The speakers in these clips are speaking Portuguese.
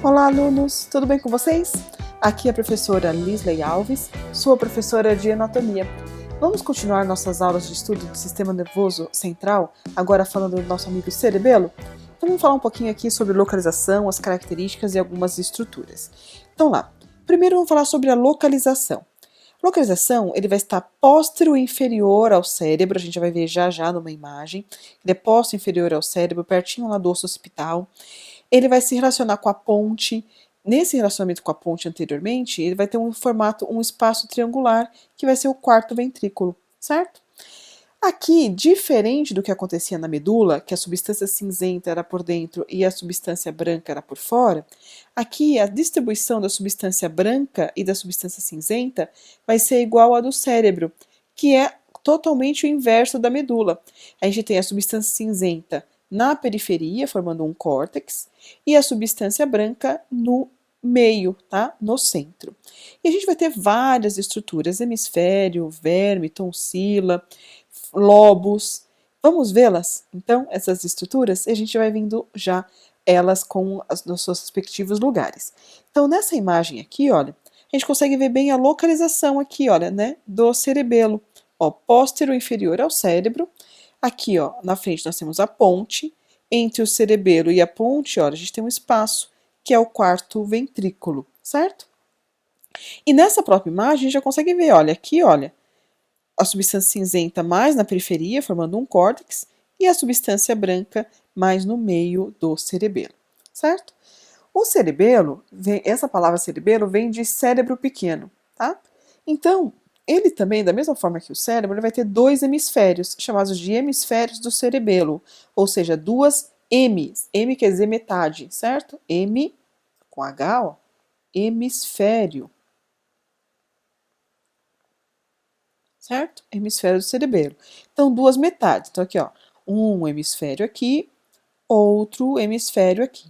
Olá, alunos! Tudo bem com vocês? Aqui é a professora Lisley Alves, sua professora de anatomia. Vamos continuar nossas aulas de estudo do sistema nervoso central, agora falando do nosso amigo cerebelo? Então vamos falar um pouquinho aqui sobre localização, as características e algumas estruturas. Então lá, primeiro vamos falar sobre a localização. Localização, ele vai estar póstero inferior ao cérebro, a gente vai ver já numa imagem. Ele é póstero inferior ao cérebro, pertinho lá do osso occipital. Ele vai se relacionar com a ponte. Nesse relacionamento com a ponte anteriormente, ele vai ter um formato, um espaço triangular, que vai ser o quarto ventrículo, certo? Aqui, diferente do que acontecia na medula, que a substância cinzenta era por dentro e a substância branca era por fora, aqui a distribuição da substância branca e da substância cinzenta vai ser igual à do cérebro, que é totalmente o inverso da medula. A gente tem a substância cinzenta na periferia, formando um córtex, e a substância branca no meio, tá? No centro. E a gente vai ter várias estruturas, hemisfério, verme, tonsila, lobos. Vamos vê-las, então, essas estruturas, e a gente vai vendo já elas com os seus respectivos lugares. Então, nessa imagem aqui, olha, a gente consegue ver bem a localização aqui, olha, né, do cerebelo. Ó, póstero inferior ao cérebro. Aqui, ó, na frente nós temos a ponte. Entre o cerebelo e a ponte, olha, a gente tem um espaço, que é o quarto ventrículo, certo? E nessa própria imagem, a gente já consegue ver, olha, aqui, olha, a substância cinzenta mais na periferia, formando um córtex, e a substância branca mais no meio do cerebelo, certo? O cerebelo, essa palavra cerebelo vem de cérebro pequeno, tá? Então, ele também, da mesma forma que o cérebro, ele vai ter dois hemisférios, chamados de hemisférios do cerebelo, ou seja, duas M's. M quer dizer metade, certo? M, com H, ó, hemisfério. Certo? Hemisfério do cerebelo. Então, duas metades. Então, aqui, ó, um hemisfério aqui, outro hemisfério aqui.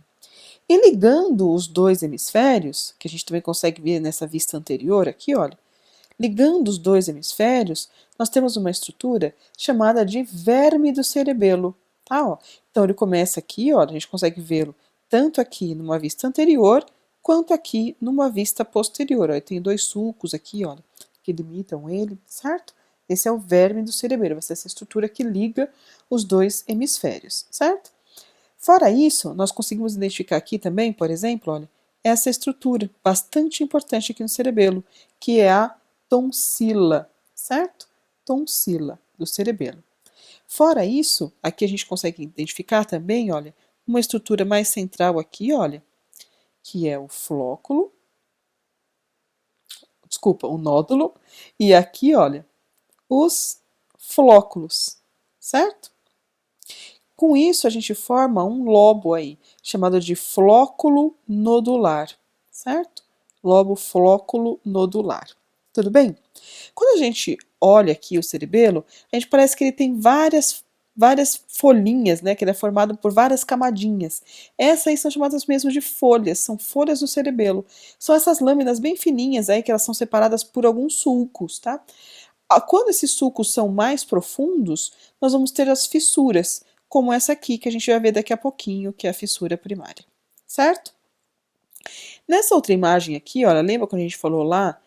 E ligando os dois hemisférios, que a gente também consegue ver nessa vista anterior aqui, olha, ligando os dois hemisférios, nós temos uma estrutura chamada de verme do cerebelo. Tá, ó. Então, ele começa aqui, ó, a gente consegue vê-lo tanto aqui numa vista anterior, quanto aqui numa vista posterior. Ó. Ele tem dois sulcos aqui, olha, que limitam ele, certo? Esse é o verme do cerebelo, vai ser essa estrutura que liga os dois hemisférios, certo? Fora isso, nós conseguimos identificar aqui também, por exemplo, olha, essa estrutura bastante importante aqui no cerebelo, que é a tonsila, certo? Tonsila do cerebelo. Fora isso, aqui a gente consegue identificar também, olha, uma estrutura mais central aqui, olha, que é o flóculo, desculpa, o nódulo, e aqui, olha, os flóculos, certo? Com isso, a gente forma um lobo aí, chamado de flóculo nodular, certo? Lobo flóculo nodular. Tudo bem? Quando a gente olha aqui o cerebelo, a gente parece que ele tem várias folhinhas, né? Que ele é formado por várias camadinhas. Essas aí são chamadas mesmo de folhas, são folhas do cerebelo. São essas lâminas bem fininhas aí que elas são separadas por alguns sulcos, tá? Quando esses sulcos são mais profundos, nós vamos ter as fissuras, como essa aqui que a gente vai ver daqui a pouquinho, que é a fissura primária, certo? Nessa outra imagem aqui, olha, lembra quando a gente falou lá,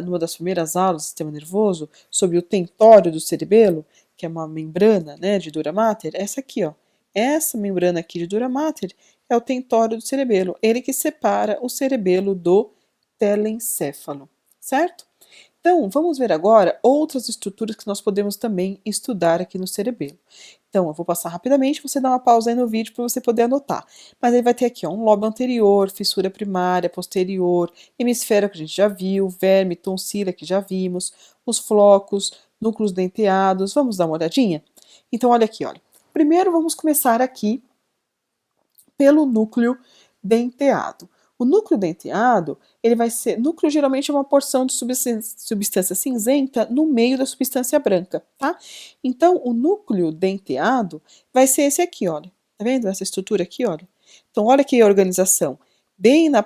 numa das primeiras aulas do sistema nervoso, sobre o tentório do cerebelo, que é uma membrana, né, de dura mater? Essa aqui, ó. Essa membrana aqui de dura mater é o tentório do cerebelo, ele que separa o cerebelo do telencéfalo, certo? Então, vamos ver agora outras estruturas que nós podemos também estudar aqui no cerebelo. Então, eu vou passar rapidamente, você dá uma pausa aí no vídeo para você poder anotar. Mas aí vai ter aqui ó, um lobo anterior, fissura primária, posterior, hemisfério que a gente já viu, verme, tonsila que já vimos, os flocos, núcleos denteados. Vamos dar uma olhadinha? Então, olha aqui, olha. Primeiro, vamos começar aqui pelo núcleo denteado. O núcleo denteado, ele vai ser... Núcleo geralmente é uma porção de substância cinzenta no meio da substância branca, tá? Então, o núcleo denteado vai ser esse aqui, olha. Tá vendo essa estrutura aqui, olha? Então, olha aqui a organização. Bem na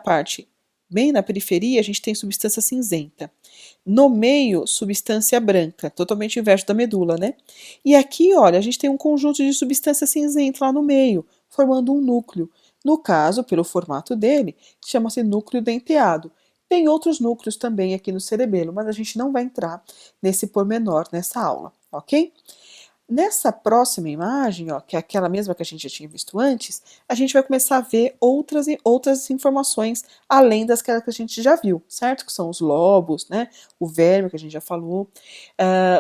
periferia, a gente tem substância cinzenta. No meio, substância branca, totalmente inverso da medula, né? E aqui, olha, a gente tem um conjunto de substância cinzenta lá no meio, formando um núcleo. No caso, pelo formato dele, chama-se núcleo denteado. Tem outros núcleos também aqui no cerebelo, mas a gente não vai entrar nesse pormenor nessa aula, ok? Nessa próxima imagem, ó, que é aquela mesma que a gente já tinha visto antes, a gente vai começar a ver outras informações além das que a gente já viu, certo? Que são os lobos, né? O verme, que a gente já falou,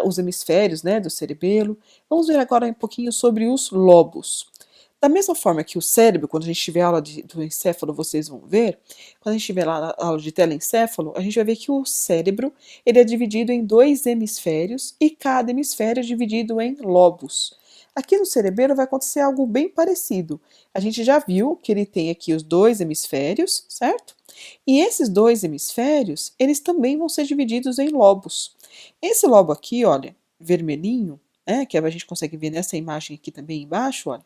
os hemisférios, né, do cerebelo. Vamos ver agora um pouquinho sobre os lobos. Da mesma forma que o cérebro, quando a gente tiver aula do encéfalo, vocês vão ver, quando a gente tiver lá na aula de telencéfalo, a gente vai ver que o cérebro ele é dividido em 2 hemisférios e cada hemisfério é dividido em lobos. Aqui no cerebelo vai acontecer algo bem parecido. A gente já viu que ele tem aqui os 2 hemisférios, certo? E esses 2 hemisférios, eles também vão ser divididos em lobos. Esse lobo aqui, olha, vermelhinho, né, que a gente consegue ver nessa imagem aqui também embaixo, olha,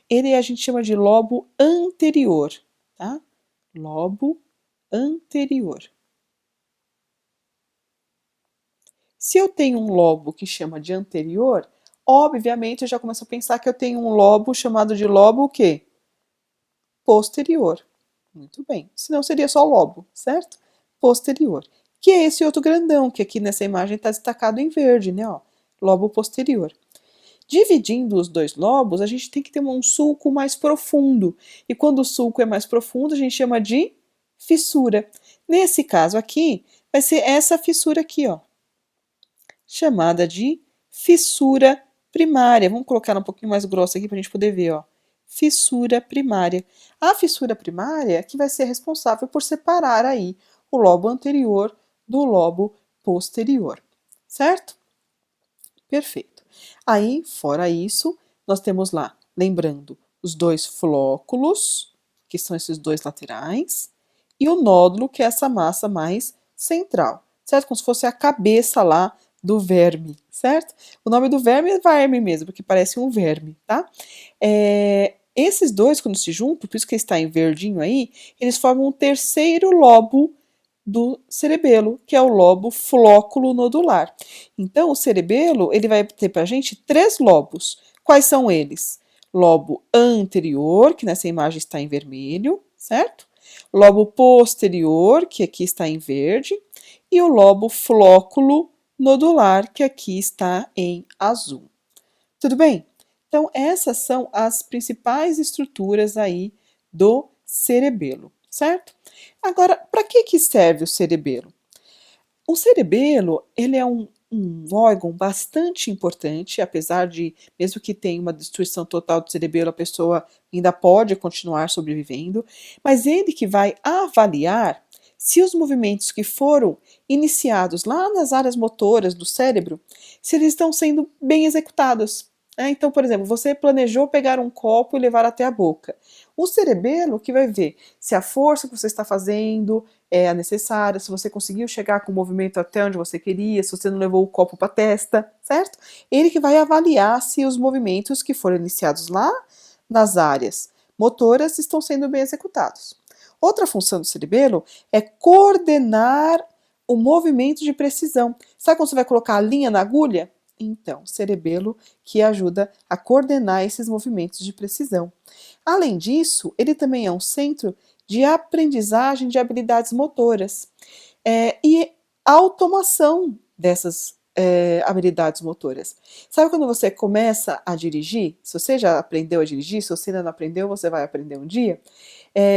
ele a gente chama de lobo anterior, tá? Lobo anterior. Se eu tenho um lobo que chama de anterior, obviamente eu já começo a pensar que eu tenho um lobo chamado de lobo o quê? Posterior. Muito bem. Senão seria só lobo, certo? Posterior. Que é esse outro grandão, que aqui nessa imagem está destacado em verde, né? Ó, lobo posterior. Dividindo os 2 lobos, a gente tem que ter um sulco mais profundo. E quando o sulco é mais profundo, a gente chama de fissura. Nesse caso aqui, vai ser essa fissura aqui, ó, chamada de fissura primária. Vamos colocar ela um pouquinho mais grossa aqui para a gente poder ver, ó. Fissura primária. A fissura primária é que vai ser responsável por separar aí o lobo anterior do lobo posterior, certo? Perfeito. Aí, fora isso, nós temos lá, lembrando, os 2 flóculos, que são esses 2 laterais, e o nódulo, que é essa massa mais central, certo? Como se fosse a cabeça lá do verme, certo? O nome do verme é verme mesmo, porque parece um verme, tá? Esses 2, quando se juntam, por isso que está em verdinho aí, eles formam um terceiro lobo do cerebelo, que é o lobo flóculo nodular. Então, o cerebelo ele vai ter para a gente 3 lobos. Quais são eles? Lobo anterior, que nessa imagem está em vermelho, certo? Lobo posterior, que aqui está em verde, e o lobo flóculo nodular, que aqui está em azul. Tudo bem? Então, essas são as principais estruturas aí do cerebelo, certo? Agora, para que serve o cerebelo? O cerebelo, ele é um órgão bastante importante, apesar de, mesmo que tenha uma destruição total do cerebelo, a pessoa ainda pode continuar sobrevivendo, mas ele que vai avaliar se os movimentos que foram iniciados lá nas áreas motoras do cérebro, se eles estão sendo bem executados. Então, por exemplo, você planejou pegar um copo e levar até a boca. O cerebelo que vai ver se a força que você está fazendo é a necessária, se você conseguiu chegar com o movimento até onde você queria, se você não levou o copo para a testa, certo? Ele que vai avaliar se os movimentos que foram iniciados lá nas áreas motoras estão sendo bem executados. Outra função do cerebelo é coordenar o movimento de precisão. Sabe quando você vai colocar a linha na agulha? Então, cerebelo que ajuda a coordenar esses movimentos de precisão. Além disso, ele também é um centro de aprendizagem de habilidades motoras e automação dessas habilidades motoras. Sabe quando você começa a dirigir? Se você já aprendeu a dirigir, se você ainda não aprendeu, você vai aprender um dia.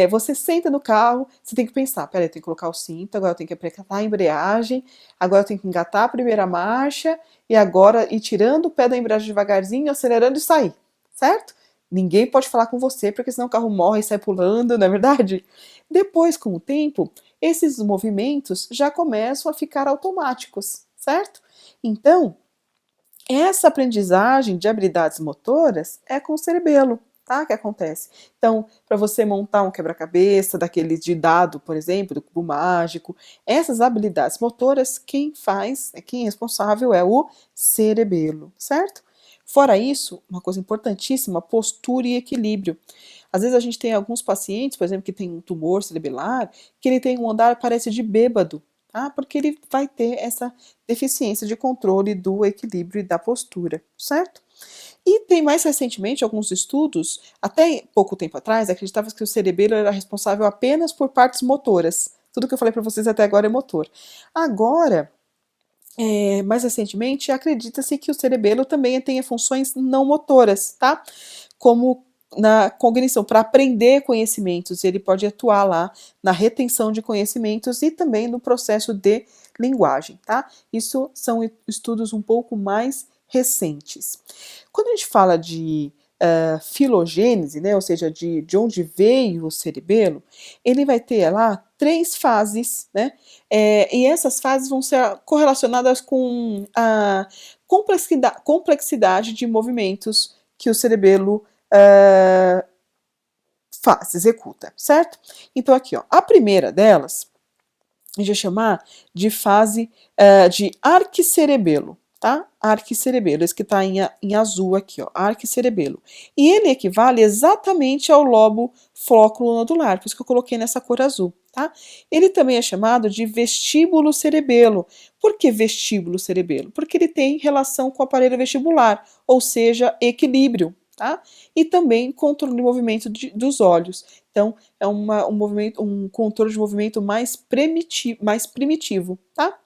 Você senta no carro, você tem que pensar, peraí, eu tenho que colocar o cinto, agora eu tenho que apertar a embreagem, agora eu tenho que engatar a primeira marcha, e agora ir tirando o pé da embreagem devagarzinho, acelerando e sair, certo? Ninguém pode falar com você, porque senão o carro morre e sai pulando, não é verdade? Depois, com o tempo, esses movimentos já começam a ficar automáticos, certo? Então, essa aprendizagem de habilidades motoras é com o cerebelo, tá? Que acontece. Então, para você montar um quebra-cabeça, daqueles de dado, por exemplo, do cubo mágico, essas habilidades motoras, quem faz, quem é responsável é o cerebelo, certo? Fora isso, uma coisa importantíssima, postura e equilíbrio. Às vezes a gente tem alguns pacientes, por exemplo, que tem um tumor cerebelar, que ele tem um andar parece de bêbado, tá? Porque ele vai ter essa deficiência de controle do equilíbrio e da postura, certo? E tem mais recentemente alguns estudos, até pouco tempo atrás, acreditava que o cerebelo era responsável apenas por partes motoras. Tudo que eu falei para vocês até agora é motor. Agora, mais recentemente, acredita-se que o cerebelo também tenha funções não motoras, tá? Como na cognição, para aprender conhecimentos, ele pode atuar lá na retenção de conhecimentos e também no processo de linguagem, tá? Isso são estudos um pouco mais recentes. Quando a gente fala de filogênese, né, ou seja, de onde veio o cerebelo, ele vai ter lá 3 fases, né, e essas fases vão ser correlacionadas com a complexidade de movimentos que o cerebelo executa, certo? Então aqui, ó, a primeira delas, a gente vai chamar de fase de arquicerebelo, tá? Arquicerebelo, esse que está em azul aqui, ó, arquicerebelo. E ele equivale exatamente ao lobo flóculo nodular, por isso que eu coloquei nessa cor azul, tá? Ele também é chamado de vestíbulo cerebelo. Por que vestíbulo cerebelo? Porque ele tem relação com o aparelho vestibular, ou seja, equilíbrio, tá? E também controle de movimento dos olhos. Então, é um controle de movimento mais primitivo, tá?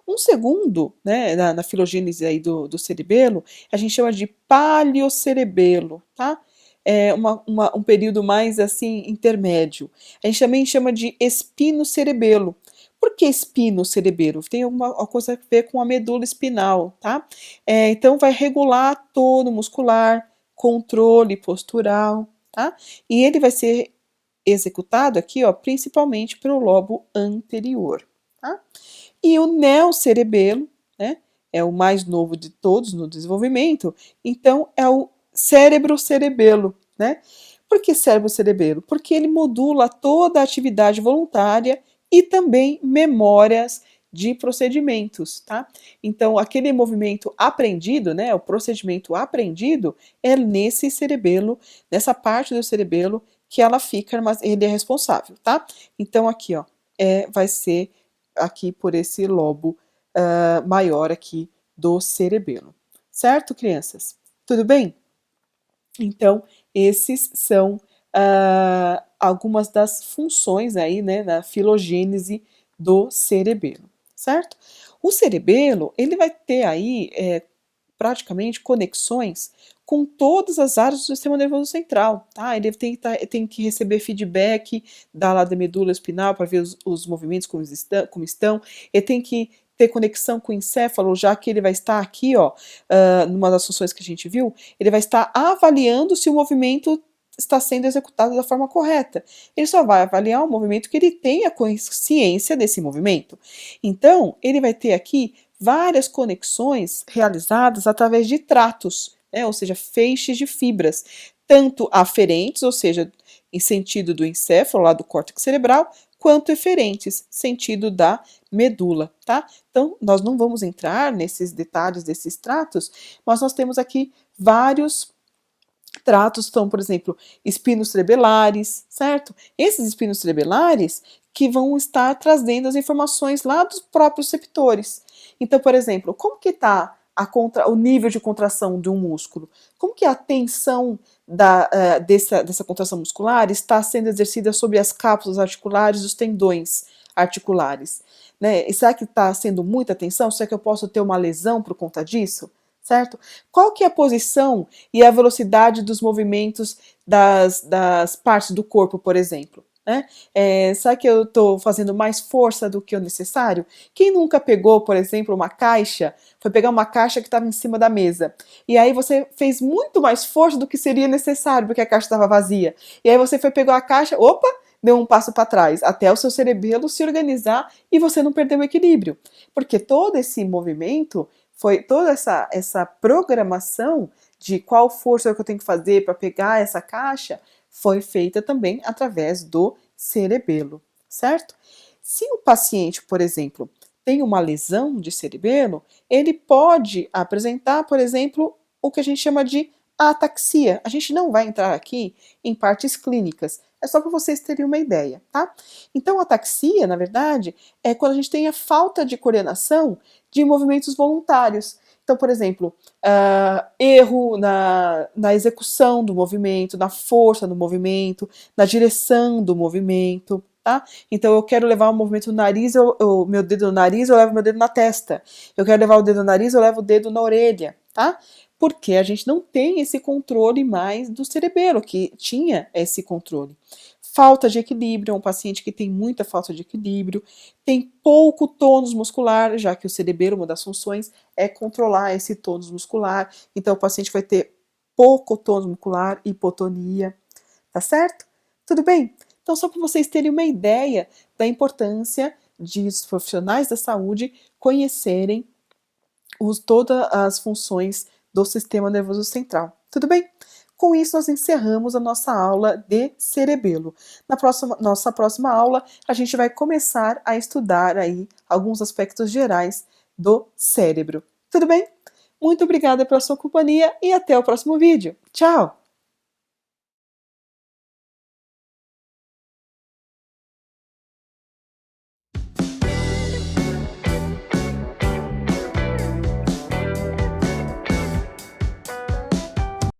Um segundo, né, na filogênese aí do cerebelo, a gente chama de paleocerebelo, tá? É um período mais assim intermédio. A gente também chama de espinocerebelo. Por que espinocerebelo? Tem alguma coisa a ver com a medula espinal, tá? Então vai regular tono muscular, controle postural, tá? E ele vai ser executado aqui, ó, principalmente pelo lobo anterior, tá? E o neocerebelo, né, é o mais novo de todos no desenvolvimento, então é o cérebro-cerebelo, né? Por que cérebro-cerebelo? Porque ele modula toda a atividade voluntária e também memórias de procedimentos, tá? Então, aquele movimento aprendido, né, o procedimento aprendido, é nesse cerebelo, nessa parte do cerebelo que ela fica, mas ele é responsável, tá? Então, aqui, ó, vai ser aqui por esse lobo maior aqui do cerebelo. Certo, crianças? Tudo bem? Então, esses são algumas das funções aí, né, da filogênese do cerebelo, certo? O cerebelo, ele vai ter aí praticamente conexões com todas as áreas do sistema nervoso central, tá? Ele tem que receber feedback da medula espinal para ver os movimentos como estão, ele tem que ter conexão com o encéfalo, já que ele vai estar aqui, ó, numa das funções que a gente viu, ele vai estar avaliando se o movimento está sendo executado da forma correta. Ele só vai avaliar o movimento que ele tenha consciência desse movimento. Então, ele vai ter aqui várias conexões realizadas através de tratos, né, ou seja, feixes de fibras, tanto aferentes, ou seja, em sentido do encéfalo, lá do córtex cerebral, quanto eferentes, sentido da medula, tá? Então, nós não vamos entrar nesses detalhes desses tratos, mas nós temos aqui vários tratos, então, por exemplo, espinos cerebelares, certo? Esses espinos cerebelares que vão estar trazendo as informações lá dos próprios receptores. Então, por exemplo, como que está o nível de contração de um músculo? Como que a tensão dessa contração muscular está sendo exercida sobre as cápsulas articulares dos tendões articulares? Né? E será que está sendo muita tensão? Será que eu posso ter uma lesão por conta disso? Certo? Qual que é a posição e a velocidade dos movimentos das partes do corpo, por exemplo? Né? Será que eu estou fazendo mais força do que o necessário? Quem nunca pegou, por exemplo, uma caixa, foi pegar uma caixa que estava em cima da mesa, e aí você fez muito mais força do que seria necessário, porque a caixa estava vazia. E aí você foi pegar a caixa, opa, deu um passo para trás, até o seu cerebelo se organizar e você não perder o equilíbrio. Porque todo esse movimento foi toda essa programação de qual força que eu tenho que fazer para pegar essa caixa foi feita também através do cerebelo, certo? Se o paciente, por exemplo, tem uma lesão de cerebelo, ele pode apresentar, por exemplo, o que a gente chama de ataxia. A gente não vai entrar aqui em partes clínicas, é só para vocês terem uma ideia, tá? Então, a ataxia, na verdade, é quando a gente tem a falta de coordenação de movimentos voluntários. Então, por exemplo, erro na execução do movimento, na força do movimento, na direção do movimento. Tá? Então, eu quero levar o movimento no nariz, meu dedo no nariz, eu levo meu dedo na testa. Eu quero levar o dedo no nariz, eu levo o dedo na orelha. Tá? Porque a gente não tem esse controle mais do cerebelo, que tinha esse controle. Falta de equilíbrio, um paciente que tem muita falta de equilíbrio, tem pouco tônus muscular, já que o cerebelo, uma das funções é controlar esse tônus muscular, então o paciente vai ter pouco tônus muscular, hipotonia, tá certo? Tudo bem? Então, só para vocês terem uma ideia da importância de os profissionais da saúde conhecerem todas as funções do sistema nervoso central. Tudo bem? Com isso, nós encerramos a nossa aula de cerebelo. Na nossa próxima aula, a gente vai começar a estudar aí alguns aspectos gerais do cérebro. Tudo bem? Muito obrigada pela sua companhia e até o próximo vídeo. Tchau!